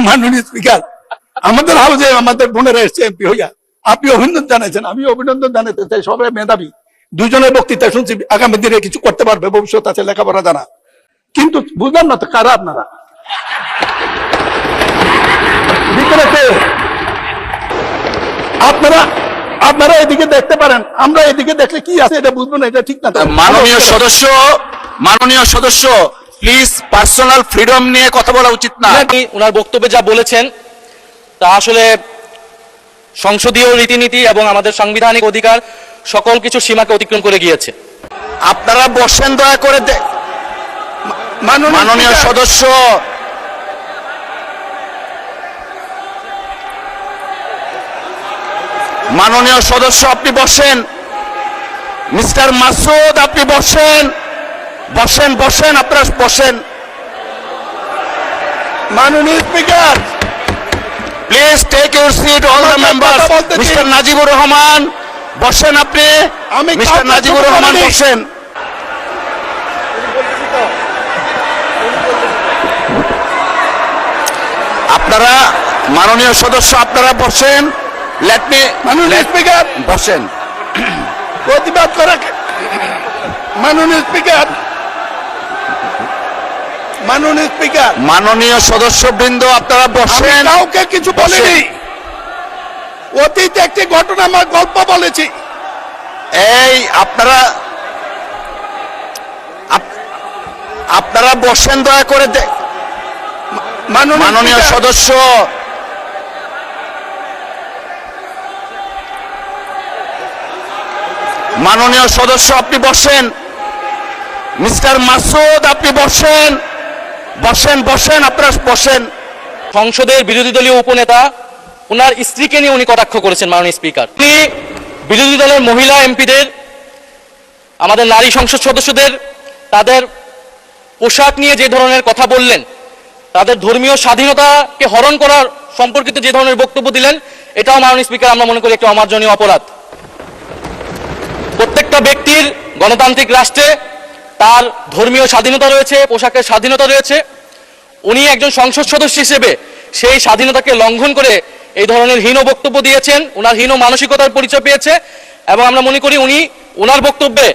মাননীয় স্পিকার, আমাদের হাউসে আমাদের বোনেরা এসছে এমপি হইয়া, আপনি অভিনন্দন জানাইছেন, আমি অভিনন্দন জানাতে চাই। সবাই মেধাবী, দুজনের বক্তৃতা শুনছি, আগামী দিনে কিছু করতে পারবে, ভবিষ্যৎ আছে, লেখাপড়া জানা। কিন্তু বুঝলাম না তো কারা আপনারা, আপনারা এদিকে দেখতে পারেন, আমরা এদিকে দেখলে কি আছে এটা বুঝবো না, এটা ঠিক না। মাননীয় সদস্য প্লিজ পার্সোনাল ফ্রিডম নিয়ে কথা বলা উচিত না। ওনার বক্তব্যে যা বলেছেন তা আসলে সংসদীয় রীতিনীতি এবং আমাদের সাংবিধানিক অধিকার সকল কিছু সীমাকে অতিক্রম করে গিয়েছে। আপনারা বসেন দয়া করে। মাননীয় সদস্য, মাননীয় সদস্য আপনি বসেন। মিস্টার মাসুদ আপনি বসেন, বসেন বসেন, আপনারা বসেন। মাননীয় speaker, please take your seat all the members. Mister Najibur Rahman বসেন, আপনি মিস্টার নাজিবুর রহমান বসেন। আপনারা মাননীয় সদস্য আপনারা বসেন। লেট মি মাননীয় স্পিকার বসেন। প্রতিবাদ করা, মাননীয় স্পিকার, মাননীয় স্পিকার, মাননীয় সদস্যবৃন্দ আপনারা বসেন। কাউকে কিছু বলিনি, অতীতে একটি ঘটনা আমার গল্প বলেছি। এই আপনারা বসেন দয়া করে। মাননীয় সদস্য, মাননীয় সদস্য আপনি বসেন। মিস্টার মাসুদ আপনি বসেন, বসেন বসেন, আপনারা বসেন। সংসদের বিরোধী দলীয় উপনেতা ওনার স্ত্রীকে নিয়ে উনি কটাক্ষ করেছেন মাননীয় স্পিকার। তিনি বিরোধী দলের মহিলা এমপিদের, আমাদের নারী সংসদ সদস্যদের তাদের পোশাক নিয়ে যে ধরনের কথা বললেন, তাদের ধর্মীয় স্বাধীনতাকে হরণ করার সম্পর্কিত যে ধরনের বক্তব্য দিলেন, এটাও মাননীয় স্পিকার আমরা মনে করি একটা অমার্জনীয় অপরাধ। প্রত্যেকটা ব্যক্তির গণতান্ত্রিক রাষ্ট্রে তার ধর্মীয় স্বাধীনতা রয়েছে, পোশাকের স্বাধীনতা রয়েছে। উনি একজন সংসদ সদস্য হিসেবে সেই স্বাধীনতাকে লঙ্ঘন করে এই ধরনের হীন বক্তব্য দিয়েছেন, ওনার হীন মানসিকতার পরিচয় পেয়েছে। এবং আমরা মনে করি উনি ওনার বক্তব্যে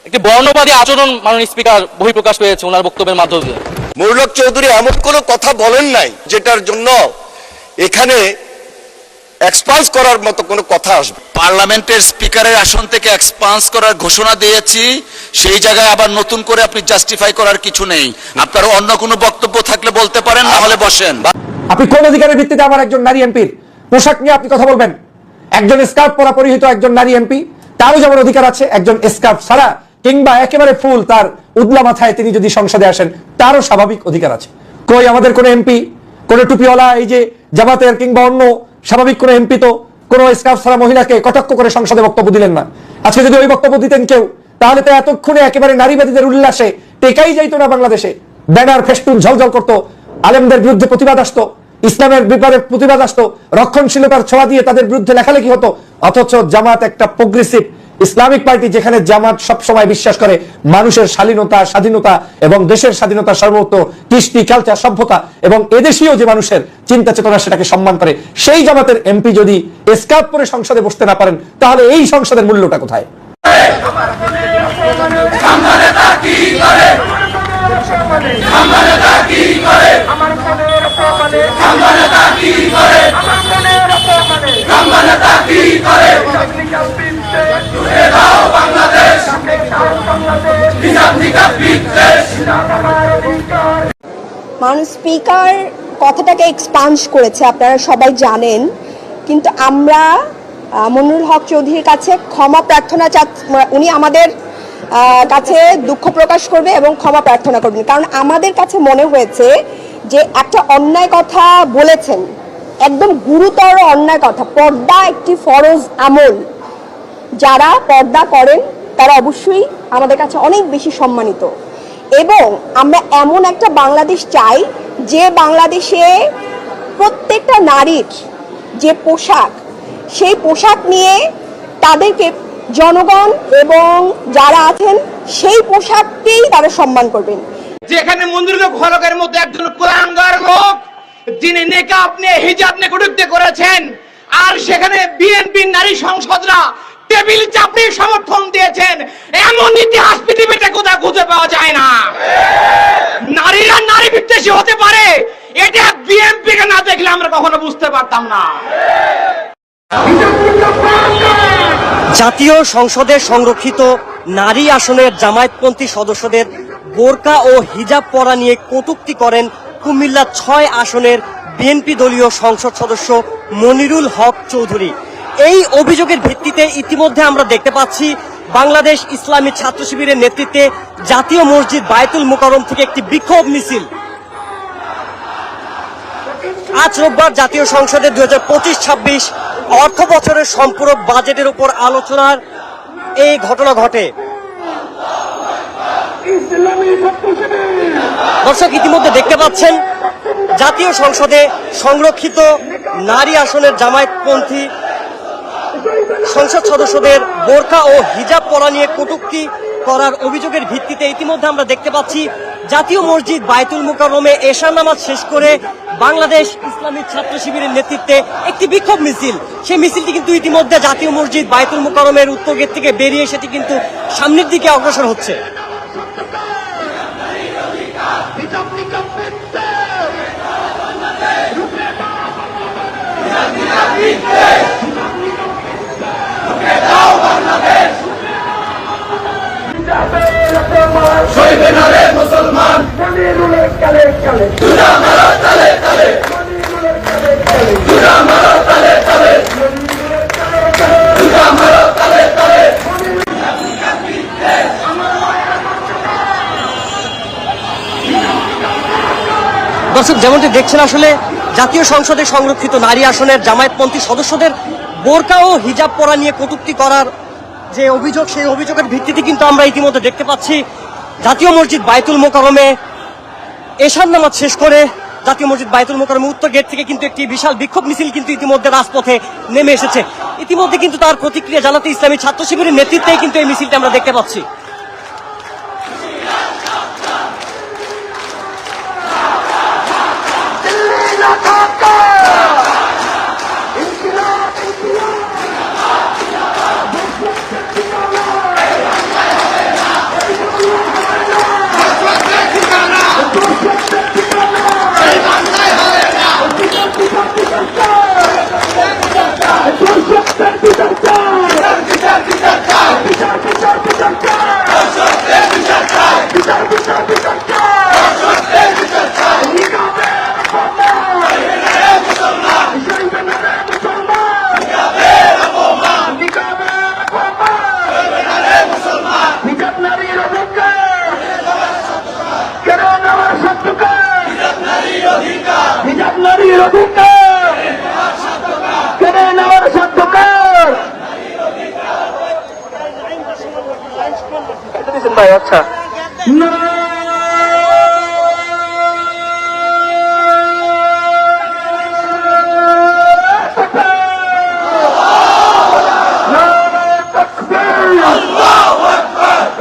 একটি বর্ণবাদী আচরণ মাননীয় স্পিকার বহিঃপ্রকাশ পেয়েছে ওনার বক্তব্যের মাধ্যমে। মুরলক চৌধুরী এমন কোনো কথা বলেন নাই যেটার জন্য এখানে এক্সপান্স করার মতো কোনো কথা আসবে। পার্লামেন্টের স্পিকারের আসন থেকে এক্সপান্স করার ঘোষণা দিয়েছি, সেই জায়গায় আবার নতুন করে আপনি জাস্টিফাই করার কিছু নেই। আপনার অন্য কোনো বক্তব্য থাকলে বলতে পারেন, না হলে বসেন। আপনি কোন অধিকারের ভিত্তিতে আমার একজন নারী এমপির পোশাক নিয়ে আপনি কথা বলবেন? একজন স্কার্ফ পরা পরিহিত একজন নারী এমপি, তারও যেমন অধিকার আছে একজন স্কার্ফ ছাড়া কিংবা একেবারে ফুল তার উদলা মাথায় তিনি যদি সংসদে আসেন, তারও স্বাভাবিক অধিকার আছে। কই আমাদের কোন এমপি, কোন টুপিওয়ালা, এই যে জামাতের কিংবা অন্য স্বাভাবিক কোন এমপি তো কোন স্কার্ফ ছাড়া মহিলাকে কটাক্ষ করে সংসদে বক্তব্য দিলেন না। আজকে যদি ওই বক্তব্য দিতেন কেউ, তাহলে তো এতক্ষণে একেবারে নারীবাদীদের উল্লাসে টেকাই যাইতো না বাংলাদেশে। ব্যানার ফেস্টুন ঝলঝল করতো, আলেমদের বিরুদ্ধে প্রতিবাদ আসতো, ইসলামের ব্যাপারে প্রতিবাদ আসতো, রক্ষণশীলতার ছোঁয়া দিয়ে তাদের বিরুদ্ধে লেখালেখি হতো। অথচ জামাত একটা প্রোগ্রেসিভ ইসলামিক পার্টি, যেখানে জামাত সবসময় বিশ্বাস করে মানুষের শালীনতা, স্বাধীনতা এবং দেশের স্বাধীনতা, সর্বত্র কৃষ্টি, কালচার, সভ্যতা এবং এদেশীয় যে মানুষের চিন্তা চেতনা সেটাকে সম্মান করে, সেই জামাতের এমপি যদি স্কার্ফ পরে সংসদে বসতে না পারেন, তাহলে এই সংসদের মূল্যটা কোথায়? মাননীয় স্পিকার কথাটাকে এক্সপান্স করেছে, আপনারা সবাই জানেন। কিন্তু আমরা মনিরুল হক চৌধুরীর কাছে ক্ষমা প্রার্থনা উনি আমাদের কাছে দুঃখ প্রকাশ করবে এবং ক্ষমা প্রার্থনা করবেন। কারণ আমাদের কাছে মনে হয়েছে যে একটা অন্যায় কথা বলেছেন, একদম গুরুতর অন্যায় কথা। পর্দা একটি ফরজ আমল, যারা পর্দা করেন তারা অবশ্যই আমাদের কাছে অনেক বেশি সম্মানিত। এবং আমরা এমন একটা বাংলাদেশ চাই যে বাংলাদেশে প্রত্যেকটা নারীর যে পোশাক, সেই পোশাক নিয়ে তাদেরকে জনগণ এবং যারা আছেন সেই পোশাককেই তারা সম্মান করবেন। যেখানে মন্দিরের ঘরকের মধ্যে একজন কুলাঙ্গার লোক যিনি নেকাব নিয়ে হিজাব নিয়ে কটূক্তি করেছেন, আর সেখানে বিএনপির নারী সংসদরা টেবিল চাপড়িয়ে সমর্থন দিয়েছেন, এমন ইতিহাস পৃথিবীতে কোথাও খুঁজে পাওয়া যায় না। নারীরা নারী বিদ্বেষী হতে পারে, এটা বিএনপি কে না দেখলে আমরা কখনো বুঝতে পারতাম না। জাতীয় সংসদে সংরক্ষিত নারী আসনের জামায়াতপন্থী সদস্যদের বোরকা ও হিজাব পরা নিয়ে কটূক্তি করেন কুমিল্লা ৬ আসনের বিএনপি দলীয় সংসদ সদস্য মনিরুল হক চৌধুরী। এই অভিযোগের ভিত্তিতে ইতিমধ্যে আমরা দেখতে পাচ্ছি বাংলাদেশ ইসলামী ছাত্র শিবিরের নেতৃত্বে জাতীয় মসজিদ বায়তুল মোকাররম থেকে একটি বিক্ষোভ মিছিল আজ রোববার জাতীয় সংসদে ২০২৫-২৬ অর্থ বছরের সম্পূরক বাজেটের উপর আলোচনার এই ঘটনা ঘটে। দর্শক ইতিমধ্যে দেখতে পাচ্ছেন জাতীয় সংসদে সংরক্ষিত নারী আসনের জামায়াতপন্থী সংসদ সদস্যদের বোরকা ও হিজাব পরা নিয়ে কটূক্তি করার অভিযোগের ভিত্তিতে ইতিমধ্যে আমরা দেখতে পাচ্ছি জাতীয় মসজিদ বায়তুল মোকাররমে এশার নামাজ শেষ করে বাংলাদেশ ইসলামী ছাত্র শিবিরের নেতৃত্বে একটি বিক্ষোভ মিছিল, সেই মিছিলটি কিন্তু ইতিমধ্যে জাতীয় মসজিদ বায়তুল মোকাররমের উত্তর গেট থেকে বেরিয়ে সেটি কিন্তু সামনের দিকে অগ্রসর হচ্ছে। দর্শক যেমনটি দেখছেন আসলে জাতীয় সংসদে সংরক্ষিত নারী আসনের জামায়াতপন্থী সদস্যদের বোরকা ও হিজাব পরা নিয়ে কটূক্তি করার যে অভিযোগ, সেই অভিযোগের ভিত্তিতে কিন্তু আমরা ইতিমধ্যে দেখতে পাচ্ছি জাতীয় মসজিদ বায়তুল মোকাররমে এশার নামাজ শেষ করে জাতীয় মসজিদ বায়তুল মোকাররমের উত্তর গেট থেকে কিন্তু একটি বিশাল বিক্ষোভ মিছিল কিন্তু ইতিমধ্যে রাজপথে নেমে এসেছে। ইতিমধ্যে কিন্তু তার প্রতিক্রিয়া জানাতে ইসলামী ছাত্র শিবিরের নেতৃত্বেই কিন্তু এই মিছিলটা আমরা দেখতে পাচ্ছি। আচ্ছা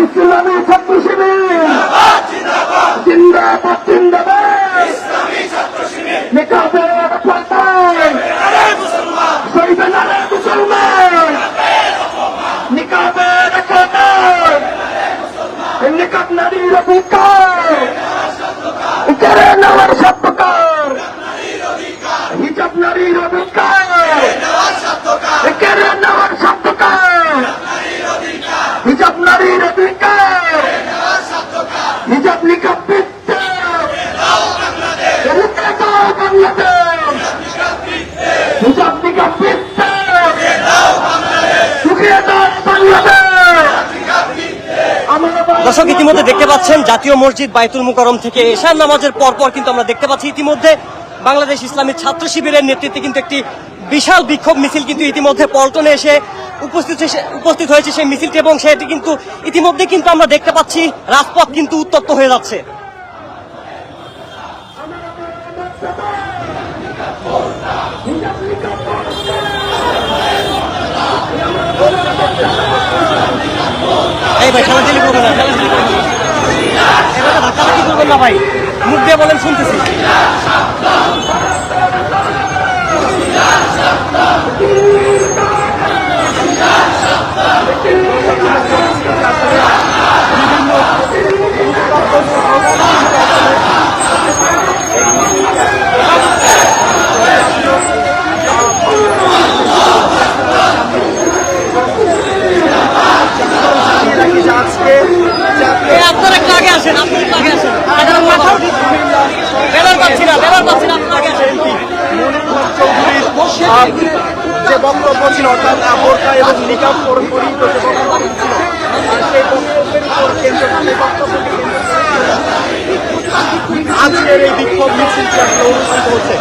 ইসলামী ছাত্র শিবির জিন্দাবাদ জিন্দাবাদ, নিকাবের পাতায় সইবে না রে মুসলমান, নিকাবের পাতায় নিকাব নারীর অধিকার, কেড়ে নেওয়ার সত্যকার, হিজাব নারীর অধিকার, কেড়ে নেওয়ার সত্যকার, হিজাব নারীর অধিকার, হিজাব নিকাব বিদ্যা, বাংলাদেশ হিজাব নিকাব বিদ্যা, শুকিয়ে দাও বাংলাদেশ। দর্শক ইতিমধ্যে দেখতে পাচ্ছেন জাতীয় মসজিদ বায়তুল মোকাররম থেকে এশার নামাজের পরপর কিন্তু আমরা দেখতে পাচ্ছি ইতিমধ্যে বাংলাদেশ ইসলামী ছাত্র শিবিরের নেতৃত্বে কিন্তু একটি বিশাল বিক্ষোভ মিছিল কিন্তু ইতিমধ্যে পল্টনে এসে উপস্থিত হয়েছে সেই মিছিলটি, এবং সেটি কিন্তু ইতিমধ্যে কিন্তু আমরা দেখতে পাচ্ছি রাজপথ কিন্তু উত্তপ্ত হয়ে যাচ্ছে। এই ভাই খেলাধুলি করবেন না, খেলাধুলি করবেন না, এবার ধাক্কাধাক্কি করবেন না ভাই, মুখ দিয়ে বলেন শুনতেছি। বক্তব্য ছিল, অর্থাৎ বোরকা এবং নিকাব পরিহিত যে বক্তব্য ছিল, আর সেই বক্তব্যের উপর কেন্দ্র করে বক্তব্যকে কেন্দ্র করে আজকের এই বিক্ষোভ মিছিলটি আসলে অনুষ্ঠিত হচ্ছে।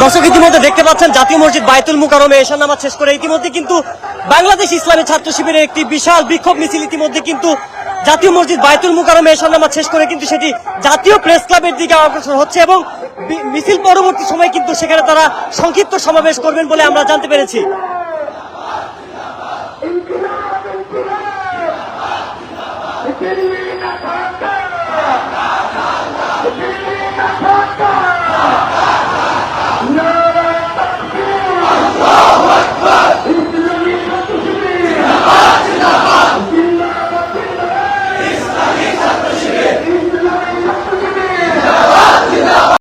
দর্শক ইতিমধ্যে দেখতে পাচ্ছেন জাতীয় মসজিদ বায়তুল মুকাররমে এশার নামাজ শেষ করে ইতিমধ্যে কিন্তু বাংলাদেশ ইসলামী ছাত্র শিবিরের একটি বিশাল বিক্ষোভ মিছিল ইতিমধ্যে কিন্তু জাতীয় মসজিদ বায়তুল মুকাররমে এশার নামাজ শেষ করে কিন্তু সেটি জাতীয় প্রেস ক্লাবের দিকে অগ্রসর হচ্ছে এবং মিছিল পরবর্তী সময় কিন্তু সেখানে তারা সংক্ষিপ্ত সমাবেশ করবেন বলে আমরা জানতে পেরেছি। It's